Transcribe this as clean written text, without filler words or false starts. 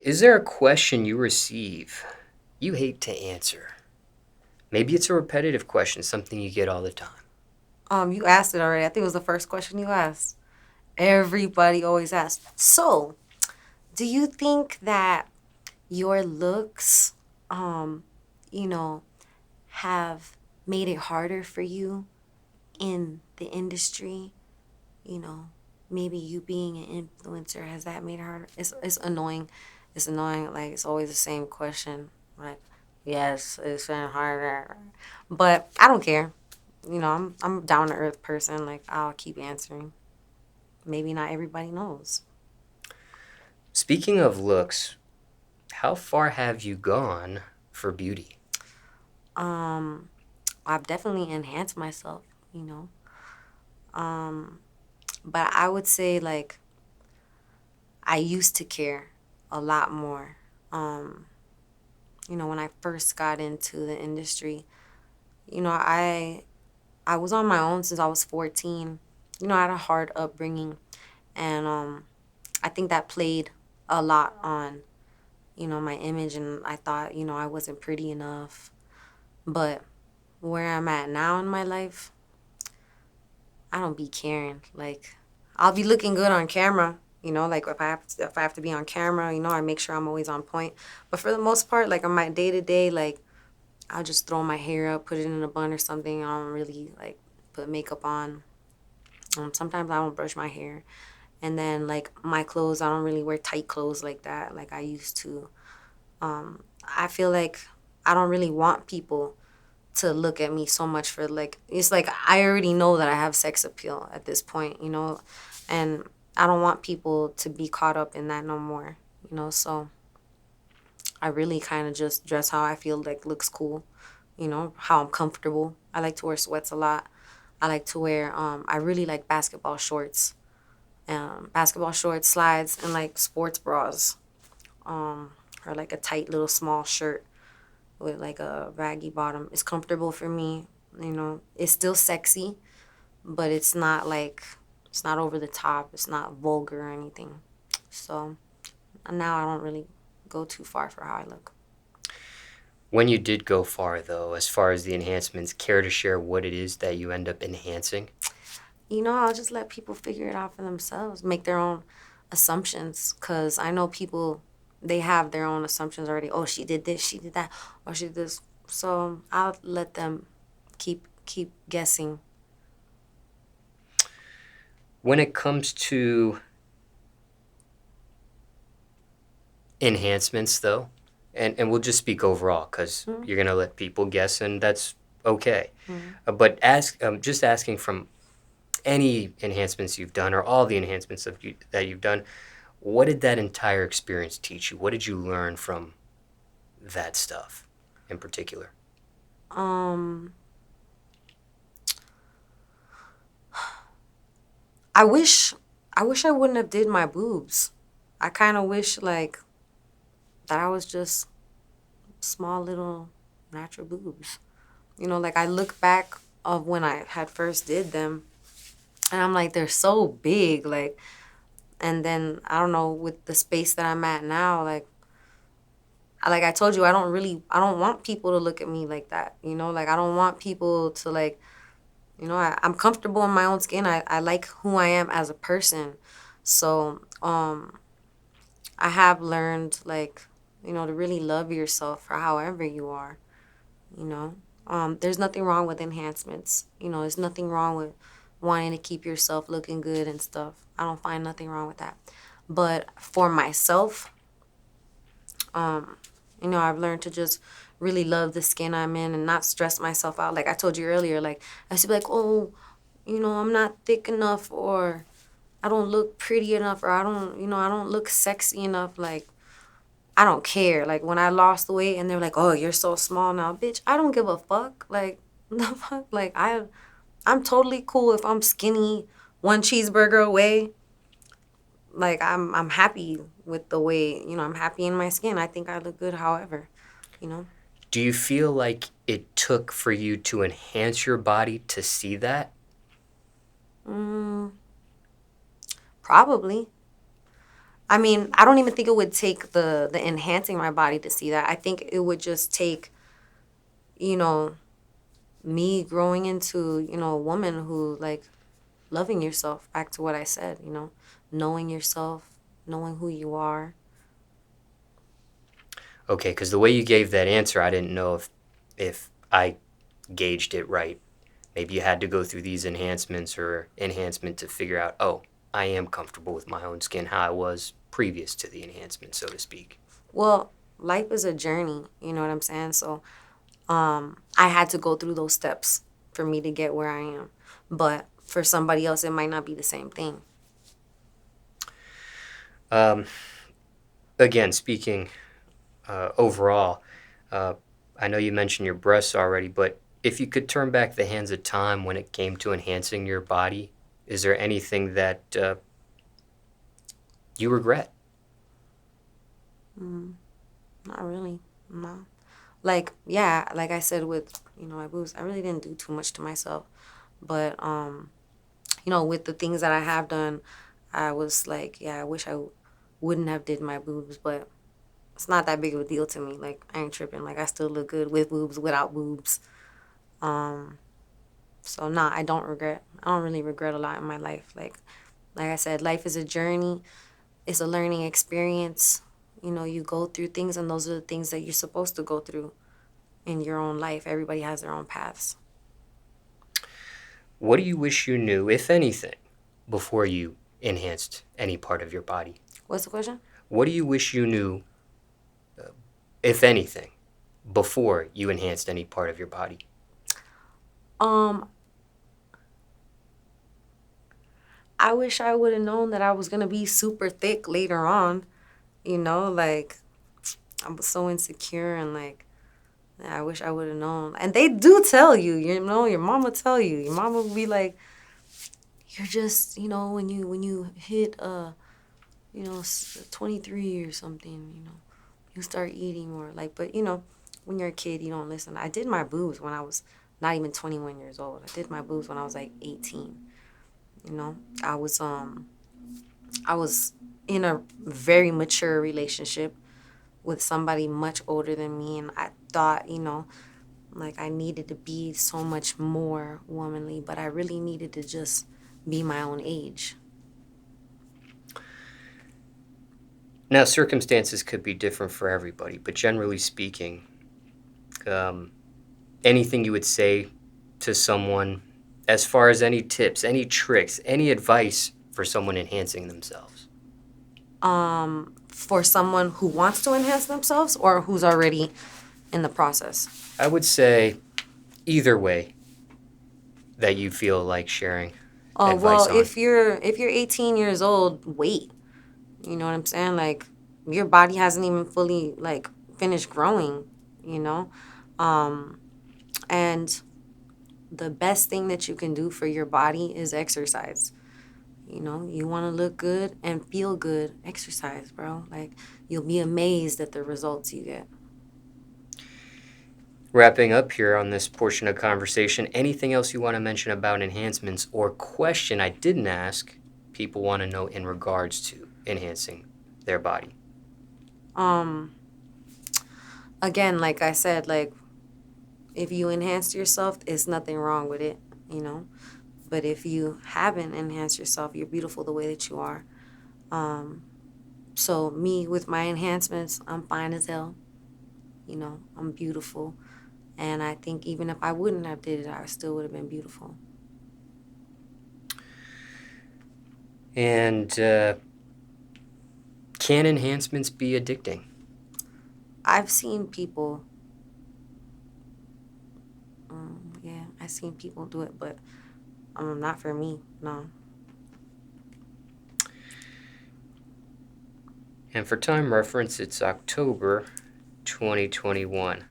Is there a question you receive you hate to answer? Maybe it's a repetitive question, something you get all the time. You asked it already. I think it was the first question you asked. Everybody always asks. So, do you think that your looks, um, you know, have made it harder for you in the industry? You know, maybe you being an influencer, has that made it harder? It's annoying. It's annoying. Like, it's always the same question. Like, yes, it's been harder. But I don't care. I'm a down to earth person. Like, I'll keep answering. Maybe not everybody knows. Speaking of looks, how far have you gone for beauty? Um, I've definitely enhanced myself, you know. Um, but I would say like I used to care a lot more. Um, when I first got into the industry, you know, I was on my own since I was 14. I had a hard upbringing, and I think that played a lot on, my image, and I thought, I wasn't pretty enough. But where I'm at now in my life, I don't be caring. Like, I'll be looking good on camera. Like if I have to be on camera, I make sure I'm always on point. But for the most part, like on my day to day, like I'll just throw my hair up, put it in a bun or something. I don't really like put makeup on. Sometimes I don't brush my hair, and then like my clothes, I don't really wear tight clothes like that, like I used to. I feel like I don't really want people to look at me so much for like it's like I already know that I have sex appeal at this point, and I don't want people to be caught up in that no more, so I really kind of just dress how I feel like looks cool, how I'm comfortable. I like to wear sweats a lot. I like to wear I really like basketball shorts, slides, and like sports bras, um or like a tight little small shirt with like a raggy bottom. It's comfortable for me. It's still sexy, but it's not over the top. It's not vulgar or anything. So now I don't really go too far for how I look. When you did go far, though, as far as the enhancements, care to share what it is that you end up enhancing? I'll just let people figure it out for themselves, make their own assumptions. Cause I know people, they have their own assumptions already. Oh, she did this, she did that, or she did this. So I'll let them keep guessing. When it comes to enhancements, though, and we'll just speak overall because Mm-hmm. you're going to let people guess, and that's okay. Mm-hmm. But just asking from any enhancements you've done or all the enhancements that you've done, what did that entire experience teach you? What did you learn from that stuff in particular? Um, I wish I wouldn't have did my boobs. I kind of wish like that I was just small little natural boobs. Like I look back of when I had first did them and I'm like they're so big like and then I don't know with the space that I'm at now like I told you I don't want people to look at me like that. Like I don't want people to like I'm comfortable in my own skin. I like who I am as a person. So, I have learned like, to really love yourself for however you are, you know. There's nothing wrong with enhancements. There's nothing wrong with wanting to keep yourself looking good and stuff. I don't find nothing wrong with that. But for myself, um, I've learned to just really love the skin I'm in and not stress myself out. Like I told you earlier, like I used to be like, oh, I'm not thick enough or I don't look pretty enough or I don't look sexy enough. Like, I don't care. Like, when I lost weight and they're like, oh, you're so small now. Bitch, I don't give a fuck. Like, the fuck? Like, I'm totally cool if I'm skinny one cheeseburger away. Like, I'm happy with the way, I'm happy in my skin. I think I look good however, you know? Do you feel like it took for you to enhance your body to see that? Mm, probably. I mean, I don't even think it would take the enhancing my body to see that. I think it would just take, you know, me growing into, a woman who like loving yourself, back to what I said, knowing yourself, knowing who you are. Okay, because the way you gave that answer, I didn't know if I gauged it right. Maybe you had to go through these enhancements or enhancement to figure out, oh, I am comfortable with my own skin, how I was previous to the enhancement, so to speak. Well, life is a journey, you know what I'm saying? So, I had to go through those steps for me to get where I am. But for somebody else, it might not be the same thing. Um, Again, speaking overall, uh, I know you mentioned your breasts already, but if you could turn back the hands of time when it came to enhancing your body, is there anything that you regret? Mm, not really. No. Like, yeah, like I said with, my boobs, I really didn't do too much to myself. But, with the things that I have done, I was like, yeah, I wish I wouldn't have did my boobs, but it's not that big of a deal to me. Like, I ain't tripping. Like, I still look good with boobs, without boobs. Um, so nah, I don't regret. I don't really regret a lot in my life. Like I said, life is a journey. It's a learning experience. You go through things, and those are the things that you're supposed to go through in your own life. Everybody has their own paths. What do you wish you knew, if anything, before you enhanced any part of your body? What's the question? What do you wish you knew, if anything, before you enhanced any part of your body? Um, I wish I would have known that I was gonna be super thick later on. Like I was so insecure and like I wish I would have known. And they do tell you, your mama tell you. Your mama will be like, you're just, when you hit 23 or something, you start eating more. Like, but when you're a kid, you don't listen. I did my boobs when I was not even 21 years old. I did my boobs when I was like 18. You know, I was um I was in a very mature relationship with somebody much older than me, and I thought, like I needed to be so much more womanly, but I really needed to just be my own age. Now, circumstances could be different for everybody, but generally speaking, um, anything you would say to someone as far as any tips, any tricks, any advice for someone enhancing themselves? For someone who wants to enhance themselves or who's already in the process. I would say either way that you feel like sharing Oh, well, advice on. if you're 18 years old, wait. You know what I'm saying? Like your body hasn't even fully like finished growing, you know? Um and the best thing that you can do for your body is exercise. You want to look good and feel good, exercise, bro. Like you'll be amazed at the results you get. Wrapping up here on this portion of conversation, anything else you want to mention about enhancements or question I didn't ask people want to know in regards to enhancing their body? Um Again, like I said, like if you enhance yourself, it's nothing wrong with it, you know. But if you haven't enhanced yourself, you're beautiful the way that you are. Um, so me with my enhancements, I'm fine as hell. I'm beautiful. And I think even if I wouldn't have did it, I still would have been beautiful. And can enhancements be addicting? I've seen people, yeah, I've seen people do it, but not for me, no. And for time reference, it's October 2021.